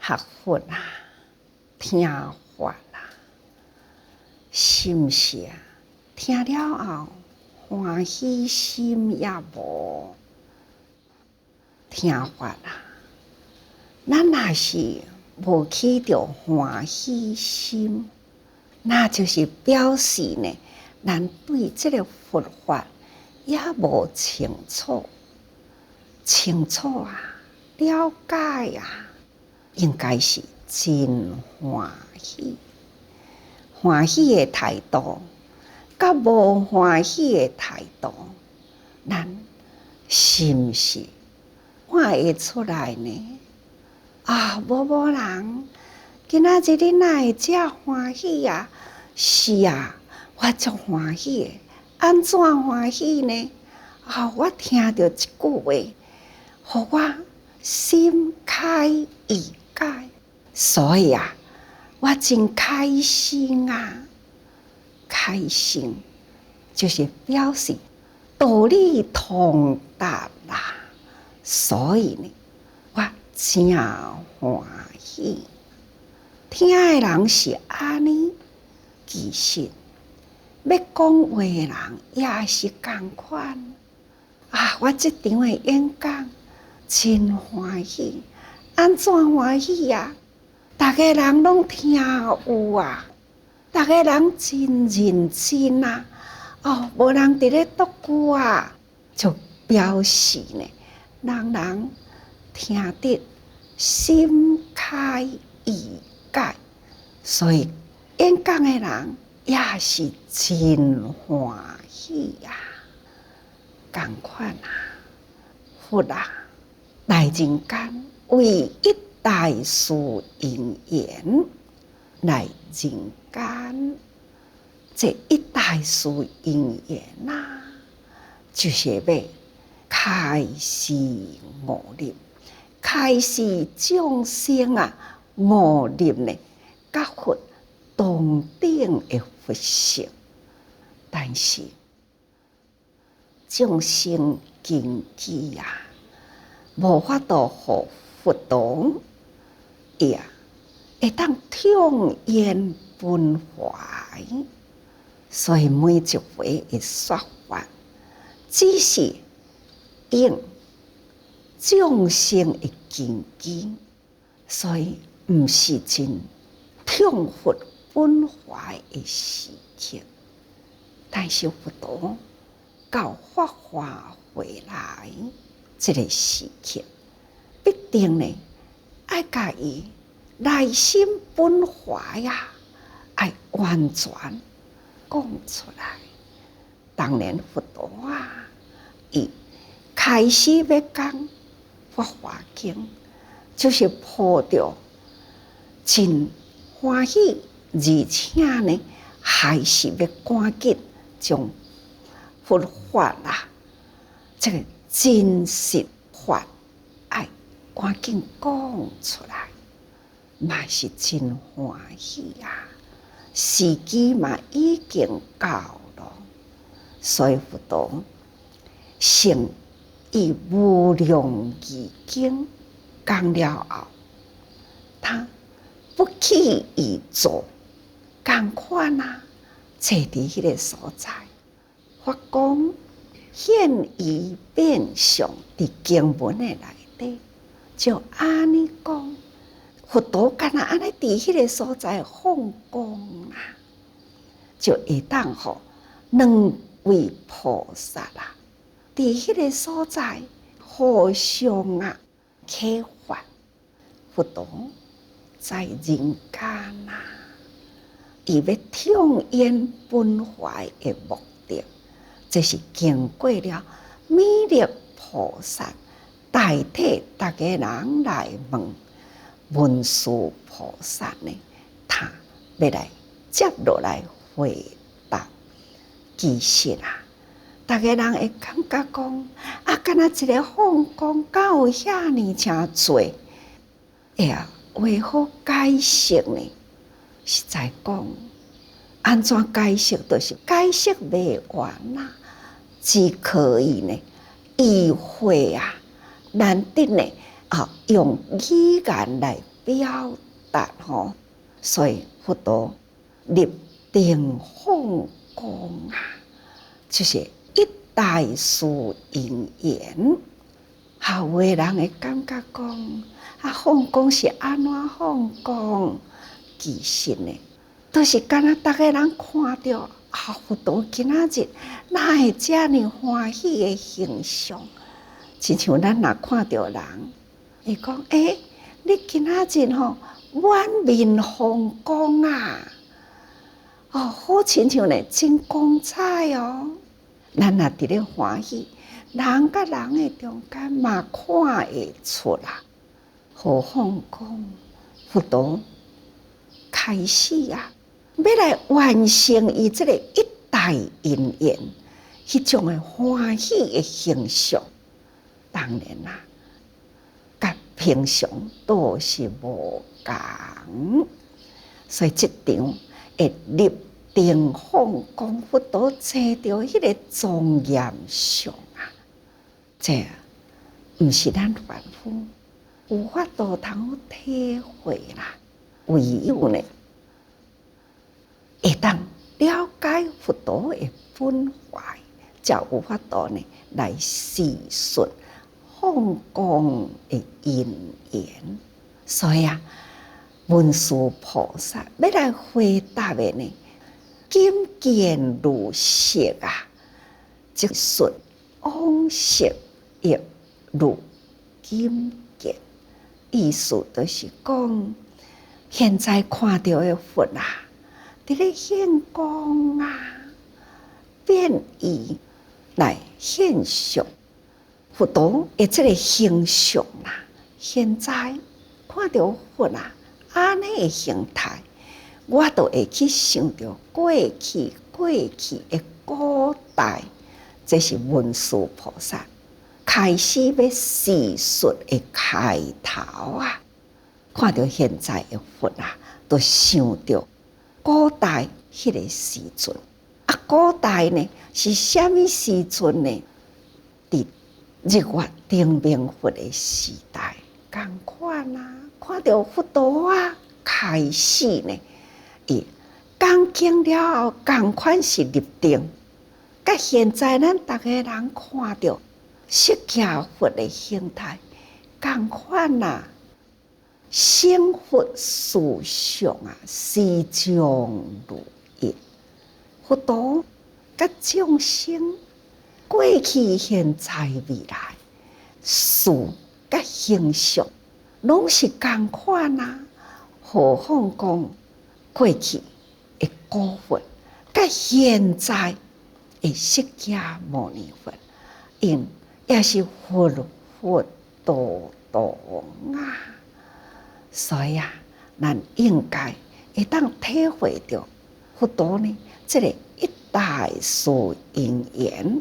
学佛啊，听法啊，是毋是啊？听了后欢喜心也无。听法啊，咱若是无起着欢喜心，那就是表示呢，咱对这个佛法也无清楚啊，了解啊，应该是真欢喜。欢喜的态度，甲无欢喜的态度，咱是毋是看会出来呢？某人今仔日你哪会遮欢喜啊？是啊，我足欢喜的。安怎欢喜呢？我听到一句话，互我心开意解，所以啊，我真开心啊！开心就是表示道理通达啦，所以呢，我真欢喜。听的人是安尼，其实要讲话的人也是同款。我这场的演讲真欢喜，安怎欢喜呀？大家人拢听有啊，大家人真认真啊！无人伫咧读句啊，就表示呢，人听得心开意解，所以演讲的人也是真欢喜啊！同款啊，佛啊，来人间为一大事因缘来人间，这一大事因缘啊，就是要开示悟入，开示众生啊，悟入呢，甲佛同等的佛性，但是众生根基啊，无法度互佛同，伊会当痛怨分怀，所以每一回的说法，只是用众生的根基，所以毋是真痛佛分怀的时刻。但是佛陀到法华回来这个时刻，必定呢爱甲伊内心本怀啊，爱完全讲出来。当然佛陀啊，伊开始要讲法华经，就是抱着真欢喜，而且呢，还是要赶紧将佛法啊，这个真实法爱赶紧讲出来，嘛是真欢喜啊！时机嘛已经到了，所以佛陀成以无量义经讲了后，他不弃而坐，同款啊，坐伫迄个所在。法讲现于变相伫经文的内底，就安尼讲，佛陀干那安尼伫迄个所在放光啊，就会当互两位菩萨啊，伫迄个所在互相啊启发。佛陀在人间啊，伊要痛怨分怀的目的，这是经过了弥勒菩萨代替大家人来问文殊菩萨呢，他要来接落来回答。其实啊，大家人会感觉讲敢若一个放光，敢有遐尼诚多？为好解释呢？实在讲，安怎解释都是解释袂完啦，只可以呢，意会啊，难得呢，用语言来了达所以佛陀立定放光啊，就是一大事因缘。好有的人会感觉讲放光是安怎放光？其实呢，都是敢若大家人看到佛陀今仔日哪会这么欢喜的形象？亲像咱若看到人，伊讲你今仔日满面放光啊！好亲像呢，真光彩哦。咱若伫咧欢喜，人甲人的中间嘛看会出啦。何况讲佛陀开始啊，要来完成伊这个一大因缘，迄种的欢喜的形象，当然啦，甲平常都是无共。所以这场会立定放光，佛陀坐着迄个庄严相啊，这毋是咱凡夫有法度通体会啦。唯有呢，会当了解佛陀的本怀，才有法度呢来细述放光的因缘。所以啊，文殊菩萨要来回答的呢，今见如色啊，即述往昔亦如今见。意思就是讲，现在看到的佛啊，伫咧现光啊，变异来现象。佛陀的这个形象啊，现在看到佛啊，安尼的形态，我都会去想到过去的古代，这是文殊菩萨开始要细述的开头啊。看到现在的佛啊，都想到古代迄个时阵啊。古代呢是啥物时阵呢？伫日月灯明佛的时代，同款啊。看到佛陀啊，开始呢，伊讲经了后，同款是入定。甲现在咱逐个人看到释迦佛的形态，同款啊。成佛事相啊，时将如一。佛陀甲众生过去、现在、未来，事甲形象，拢是同款啊。何况讲过去的古佛，甲现在的释迦牟尼佛，因也是佛度啊。所以啊，咱应该会当体会到佛陀呢，这个一大事因缘。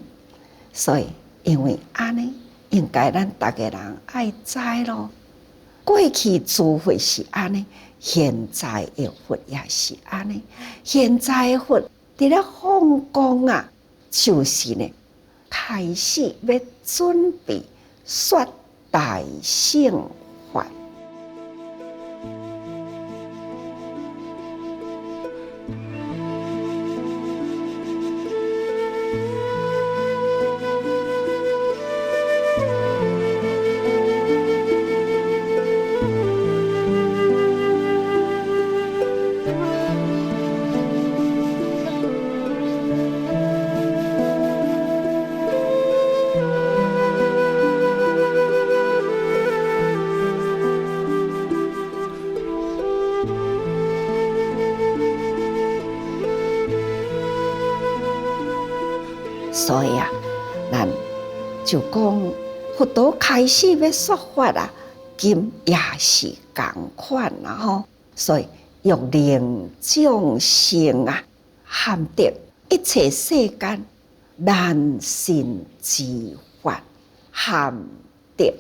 所以，因为安尼，应该咱逐个人爱知咯。过去诸佛是安尼，现在的佛也是安尼。现在的佛伫咧放光啊，就是呢，开始要准备说大乘法。所以啊，咱就讲佛陀开始要说法啊，今也是同款啦所以欲令众生啊，含得一切世间难信之法，含得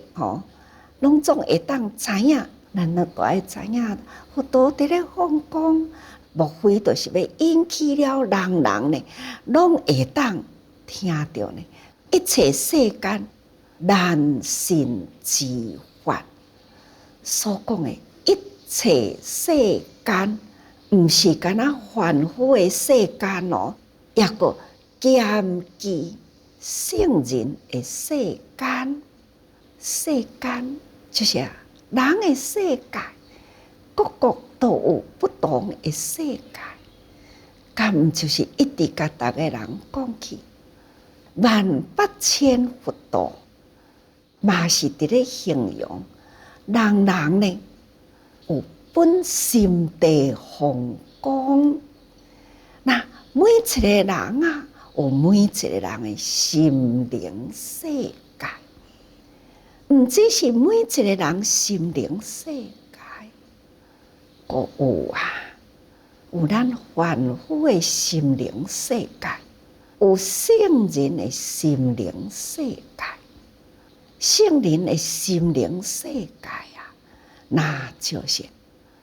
拢总会当知影。咱都爱知影，佛陀伫咧放光，莫非就是要引起了人呢，拢会当听到呢，一切世间难信之法所讲的一找世间，毋是干那凡夫的世间哦，抑个兼具圣人的世间。世间就是人的世界，各国都有不同的世界。咁毋就是一直甲逐个人讲起，万八千佛道，嘛是伫咧形容人人呢有本心地放光。那每一个人啊，有每一个人的心灵世界，毋只是每一个人心灵世界，阁有有咱凡夫的心灵世界，有圣人的心灵世界。圣人的心灵世界那就是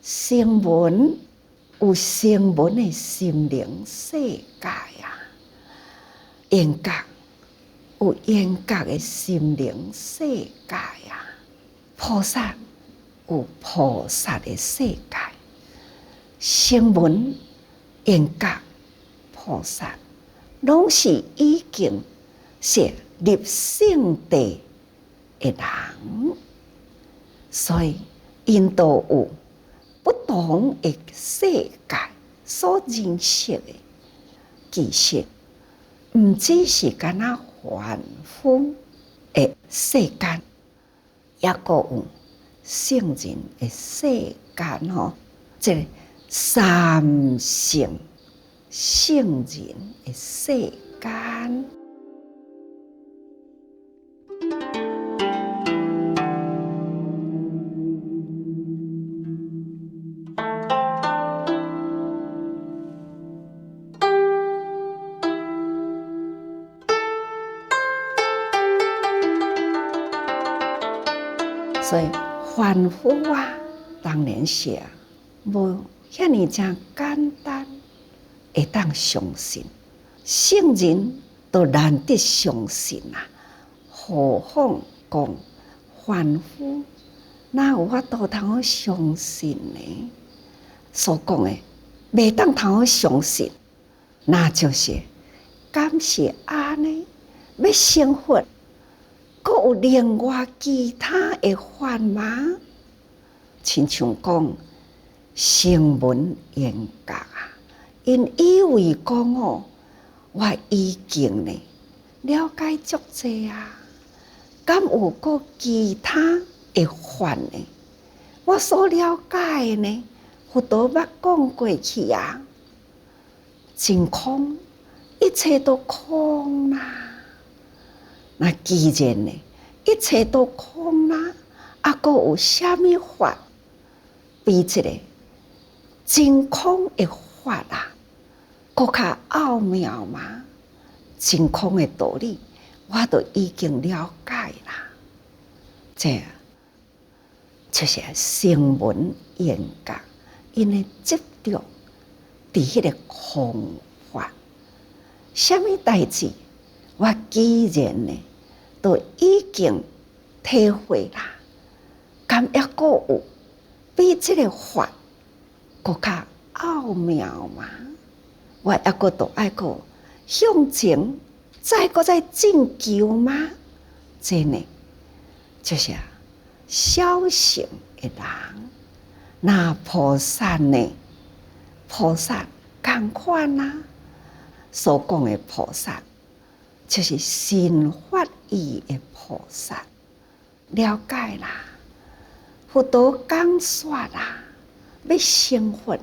声闻，有声闻的心灵世界缘觉有缘觉的心灵世界菩萨有菩萨的世界。声闻、缘觉、菩萨，拢是已经是入圣地的人，所以因都有不同的世界所认识的。其实毋只是干那凡夫的世间，也个有圣人的世间吼，即个三圣圣人的世间。所以凡夫当然是无遐尼正简单会当相信，圣人都难得相信何况讲凡夫，哪有法度通好相信呢？所讲的袂当通好相信，那就是敢是安尼？要成佛，阁有另外其他的法吗？亲像讲声闻缘觉因以为讲我已经呢了解足济敢有阁其他的法呢？我所了解的呢，佛陀捌讲过去真空，一切都空那既然呢，一切都空阁有啥物法比这个真空的法阁较奥妙吗？真空的道理，我都已经了解啦。这就是声闻缘觉，因为执着伫迄个空法，啥物代志，我既然呢，都已经体会啦，敢抑阁有比这个法阁较奥妙吗？我抑阁都爱阁向前再进究吗？这呢，就是小乘的人。那菩萨呢？菩萨同款所讲的菩萨，就是心法义的菩萨。了解啦，佛陀讲说要成佛，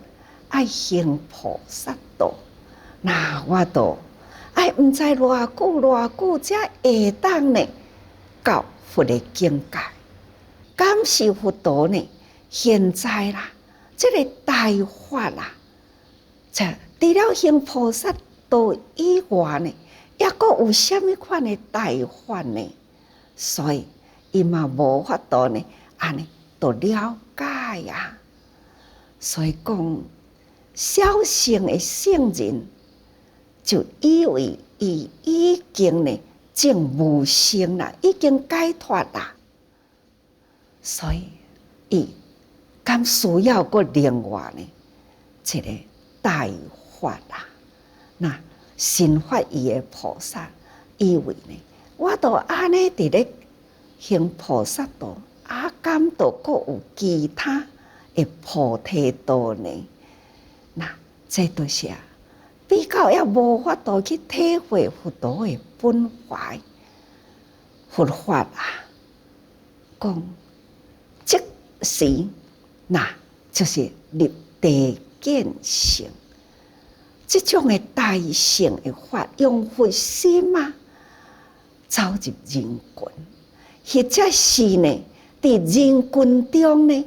爱行菩萨道。那我都毋知偌久才会当呢到佛的境界。感谢佛陀呢，现在这个大法除了行菩萨道以外呢，抑阁有啥物款的大法呢？所以伊嘛无法度呢，安尼都了解所以讲，小乘的圣人就以为伊已经呢证无生啦，已经解脱啦，所以伊敢需要个另外呢一个大法啊？那新发意的菩萨以为呢，我都安尼伫咧行菩萨道，敢都阁有其他的菩提道呢？那这都是比较也无法度去体会佛陀的本怀。佛法讲即时那就是立地见性，这种的大乘的法，用佛心走入人群，或者是呢，伫人群中呢，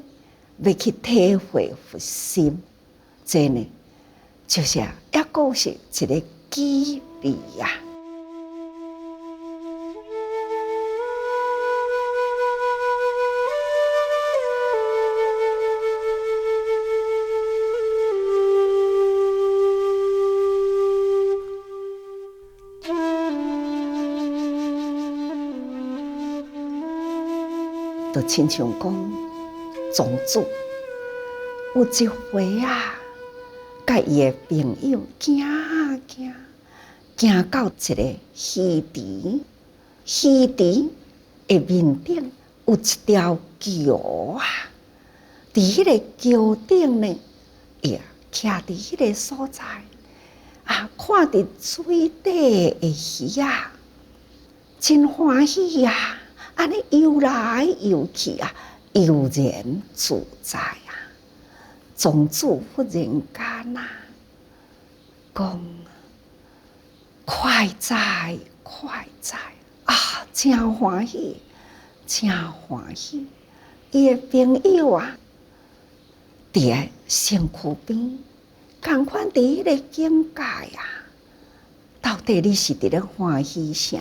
要去体会佛心，这呢，就是也个是一个机理呀。就亲像讲，宗主有一回甲伊的朋友行到一个溪池，溪池的面顶有一条桥伫迄个桥顶呢，徛伫迄个所在看伫水底的鱼真欢喜安尼游来游去悠然自在宗主忽然间讲快哉快哉真欢喜真欢喜！伊的朋友伫个身躯边，同款伫迄个境界到底你是伫咧欢喜啥？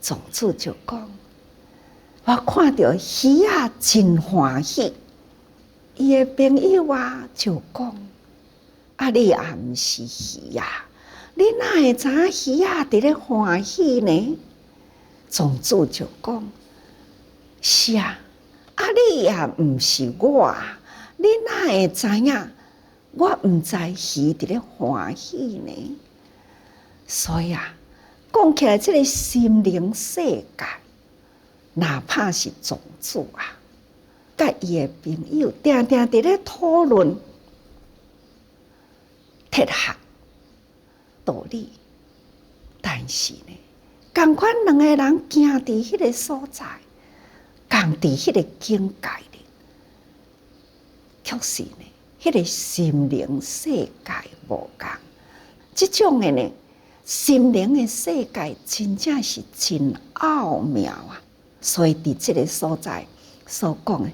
宗主就讲。我看到鱼真欢喜，伊的朋友就讲：你也毋是鱼你哪会知影鱼伫咧欢喜呢？宗主就讲：是你也毋是我，你哪会知影？我毋知鱼伫咧欢喜呢？所以讲起来，这个心灵世界。哪怕是宗主甲伊的朋友定定伫咧讨论哲学道理，但是呢，同款两个人行伫迄个所在，共伫迄个境界里，确实呢，迄个心灵世界无共。这种的呢，心灵的世界真正是真奥妙所以伫这个所在所讲的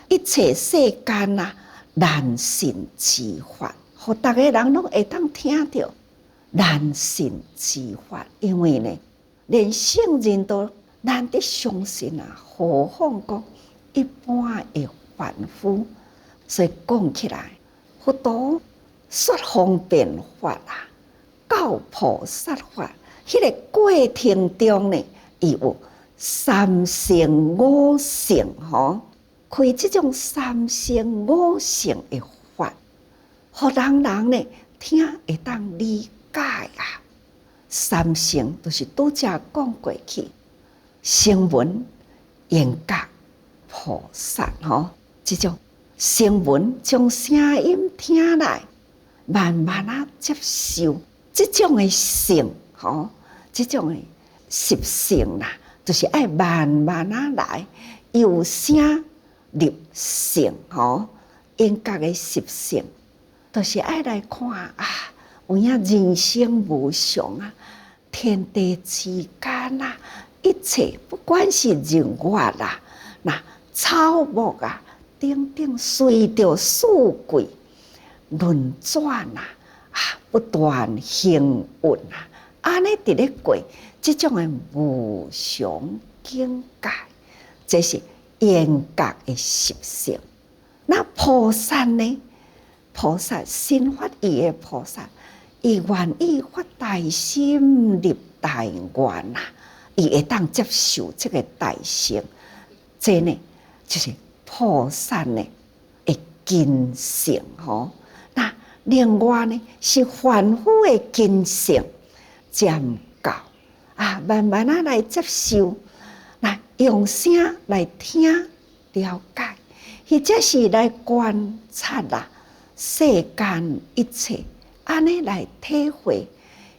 一切世间难信之法，互逐个人拢会当听到难信之法，因为呢，连圣人都难得相信何况讲一般的凡夫。所以讲起来，佛陀说方便法教菩萨法，迄个过程中呢，伊有三乘五乘开这种三乘五乘的法，互人呢听会当理解三乘就是拄则讲过去，声闻缘觉菩萨这种声闻将声音听来，慢慢接受这种的乘这种的习性就是爱慢慢来，由声入性缘觉的习性，就是爱来看有影人生无常天地之间一切不管是人物草木等等，随着四季轮转不断行运安尼伫咧过。这种的无常境界，这是缘觉的习性。那菩萨呢？菩萨新发意的菩萨，伊愿意发大心立大愿伊会当接受这个大乘。这呢，就是菩萨呢根性吼。那另外呢，是凡夫的根性渐到啊，慢慢啊来接受，来用声来听了解，或者是来观察啦世间一切，安尼来体会，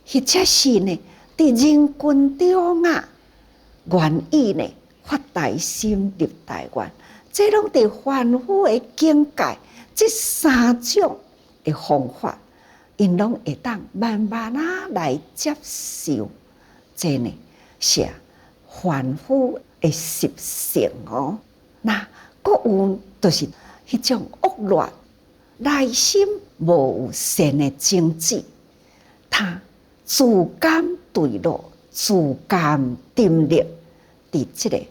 或者是呢，伫人群中啊，愿意呢发大心立大愿，这拢伫凡夫的境界，这三种的方法，因拢会当慢慢啊来接受。这呢是凡夫的习性哦。那搁有就是迄种恶劣，内心无有善的种子，他自甘堕落，自甘沉溺伫这个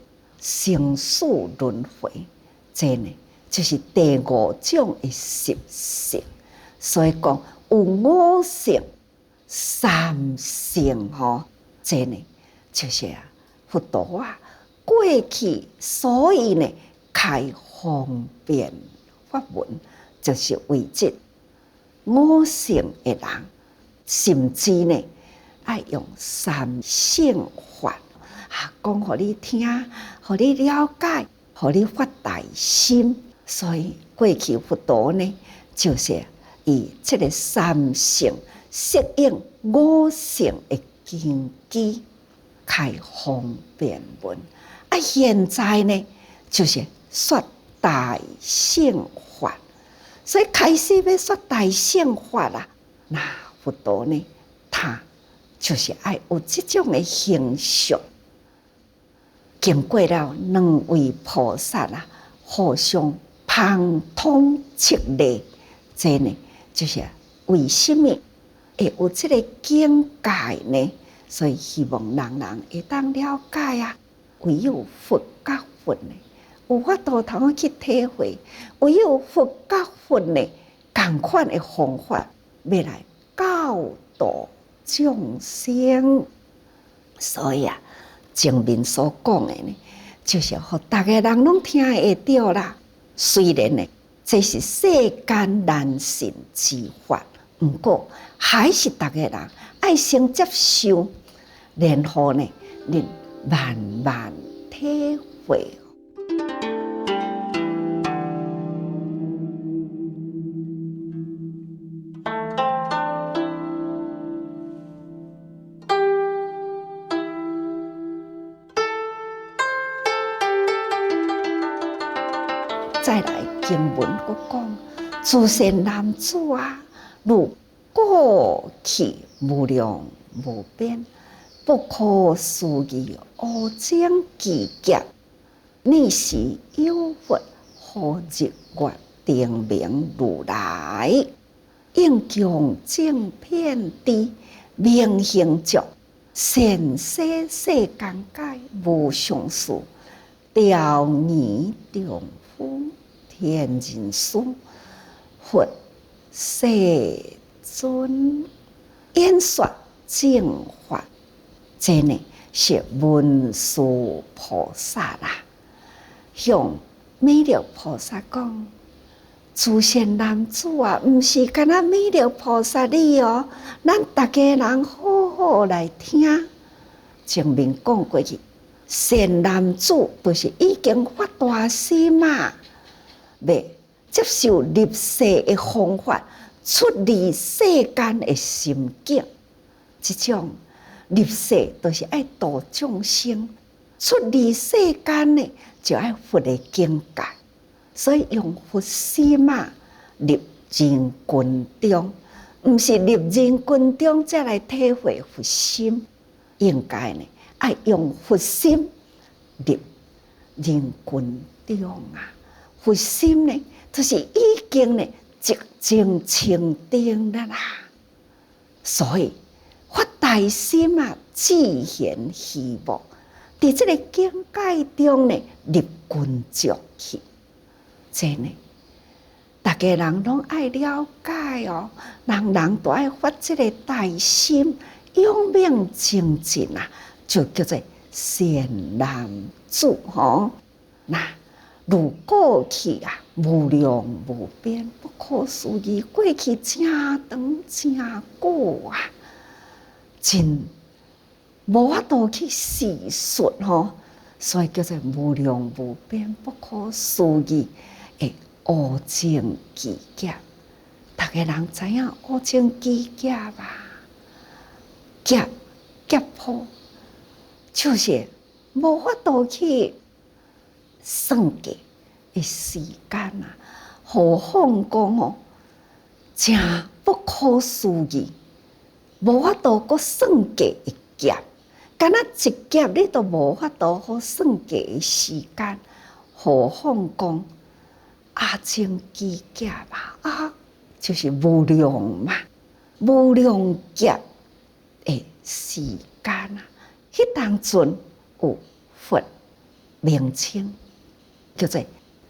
生死轮回。这呢就是第五种的习性。所以讲有五性、三性吼。这呢就是佛陀啊过去所以呢开方便法门，就是为这五性的人，甚至呢爱用三性法啊，讲互你听，互你了解，互你发大心。所以过去佛陀呢，就是以这个三性适应五性的根基开方便门啊，现在呢就是说大乘法，所以开始要说大乘法啦。那佛陀呢，他就是爱有这种的形象，经过了两位菩萨啊，互相旁通斥励，这呢就是为什么会有这个境界呢？所以希望人人会当了解啊，唯有佛甲佛呢，有法度通去体会，唯有佛甲佛呢，同款的方法要来教导众生。所以啊，前面所讲的呢，就是互大家人拢听会到啦。虽然呢，这是世间难信之法，不过还是大家人爱先接受，然后呢，恁慢慢体会。再来经文佫讲，自善男子啊，如过去无量无边，不可思议无尽奇劫，你是有佛何日月定明如来，应供正遍地明行足，善世世间界无上数，调尼丈夫天人师，佛世尊演说正法。这呢是文殊菩萨啦，向弥勒菩萨讲：自善男子啊，毋是干那弥勒菩萨你哦，咱大家人好好来听。前面讲过去，善男子就是已经发大心嘛，要接受入世的方法，出离世间的心境。这种入世就是爱度众生，出离世间呢就爱佛的境界。所以用佛心嘛入人群中，毋是入人群中再来体会佛心，应该呢爱用佛心入人群中啊。佛心呢，就是已经呢寂静清定了啦。所以发大心啊，自现希望，伫这个境界中呢入群众去。这呢，大家人拢爱了解哦，人人都爱发这个大心，永命精进啊，就叫做善男子吼。那如过去啊，无量无边，不可思议。过去真长真久啊，真无法度去细述吼，所以叫做无量无边，不可思议的无尽奇劫。大家人知影无尽奇劫吧？劫破，就是无法度去算计的时间啊！何况讲哦，真不可思议，无法度个算计的劫，敢若一劫你都无法度好算计的时间，何况讲阿情奇劫啊！就是无量嘛，无量劫的时间啊！迄当阵有佛名称叫做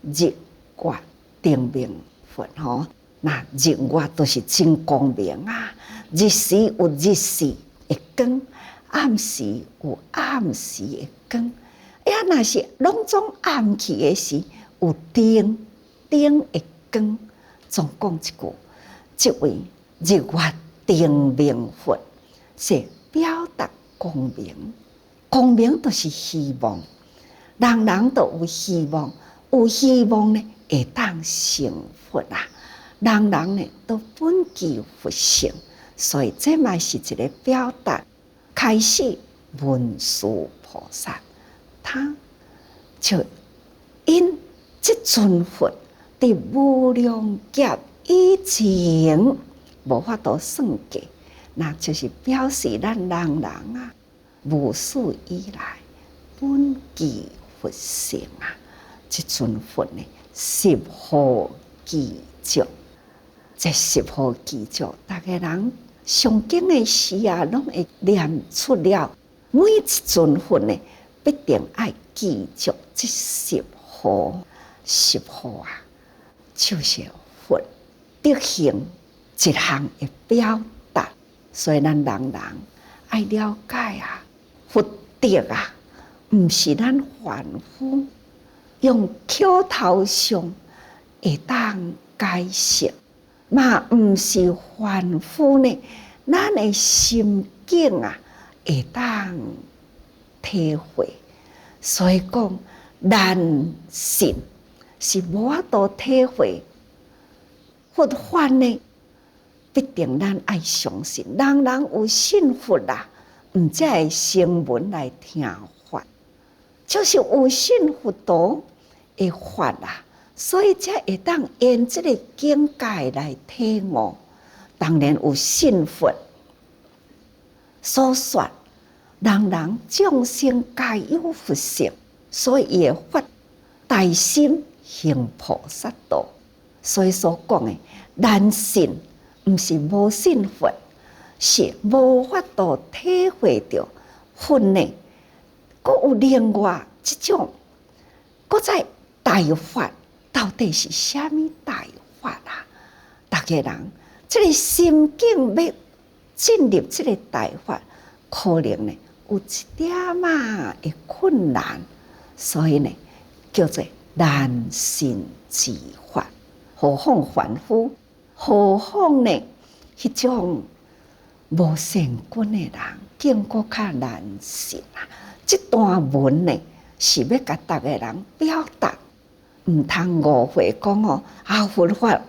日月灯明佛吼。那日月都是真光明啊，日时有日时的光，暗时有暗时的光。若是拢总暗去的时，有灯的光。总讲一句，这位日月灯明佛是表达光明，光明就是希望，人人都有希望，有希望呢会当成佛啊！人人呢都本具佛性，所以这嘛是一个表达。开始文殊菩萨，他就因这尊佛伫无量劫以前无法度算计，那就是表示咱人人啊，无始以来本具佛性啊。这尊佛呢，十方具足。这十方具足，大家人上经的时啊，拢会念出了。每一尊佛呢，必定爱具足这十方。十方啊，就是佛德行一项的表达。所以咱人人爱了解啊，佛德啊，毋是咱凡夫用口头上会当解释。嘛，毋是凡夫呢，咱的心境啊，会当体会。所以讲，难信是无法度体会佛法呢，必定咱爱相信。人人有信佛啦，毋才会成文来听法，就是有信佛道的法啦。所以才会当沿这个境界来体悟。当然有信佛所说，人人众生皆有佛性，所以伊会发大心行菩萨道。所以所讲的难信，毋是无信佛，是无法度体会到佛呢，佫有另外一种，佫在大法。到底是虾米大法啊？大家人这个心境要进入这个大法，可能呢有一点嘛的困难，所以呢叫做难信之法。何况凡夫，何况呢迄种无善根的人，更佫较难信啊！这段文呢是要甲大家人表达。毋通误会讲哦，佛法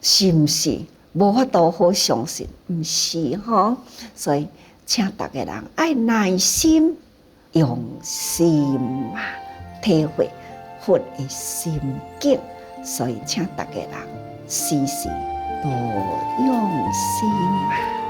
是毋是无法度好相信？毋是吼，所以请大家人爱耐心、用心啊体会佛的心境。所以请大家人时时多用心啊。